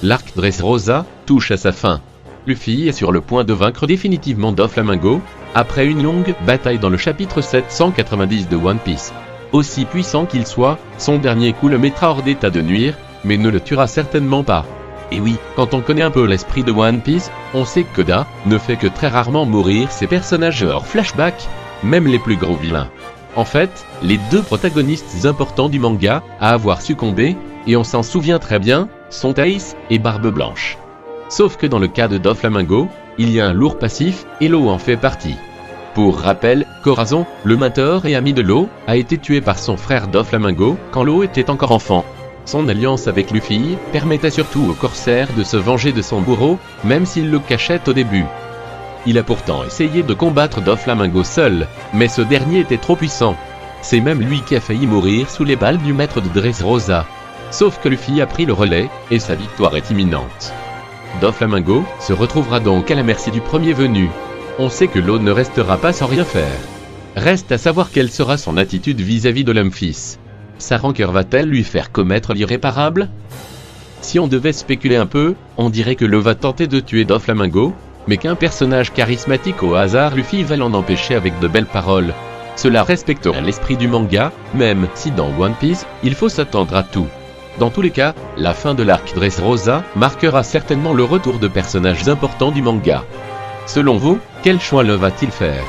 l'arc Dressrosa touche à sa fin. Luffy est sur le point de vaincre définitivement Doflamingo, après une longue bataille dans le chapitre 790 de One Piece. Aussi puissant qu'il soit, son dernier coup le mettra hors d'état de nuire, mais ne le tuera certainement pas. Et oui, quand on connaît un peu l'esprit de One Piece, on sait que Oda ne fait que très rarement mourir ses personnages hors flashback, même les plus gros vilains. En fait, les deux protagonistes importants du manga à avoir succombé, et on s'en souvient très bien, sont Ace et Barbe Blanche. Sauf que dans le cas de Doflamingo, il y a un lourd passif, et l'eau en fait partie. Pour rappel, Corazon, le mentor et ami de l'eau, a été tué par son frère Doflamingo quand l'eau était encore enfant. Son alliance avec Luffy permettait surtout au corsaire de se venger de son bourreau, même s'il le cachait au début. Il a pourtant essayé de combattre Doflamingo seul, mais ce dernier était trop puissant. C'est même lui qui a failli mourir sous les balles du maître de Dressrosa. Sauf que Luffy a pris le relais, et sa victoire est imminente. Doflamingo se retrouvera donc à la merci du premier venu. On sait que l'eau ne restera pas sans rien faire. Reste à savoir quelle sera son attitude vis-à-vis de Lumphy. Sa rancœur va-t-elle lui faire commettre l'irréparable? Si on devait spéculer un peu, on dirait que l'eau va tenter de tuer Doflamingo, mais qu'un personnage charismatique au hasard Luffy va l'en empêcher avec de belles paroles. Cela respectera l'esprit du manga, même si dans One Piece, il faut s'attendre à tout. Dans tous les cas, la fin de l'arc Dressrosa marquera certainement le retour de personnages importants du manga. Selon vous, quel choix le va-t-il faire?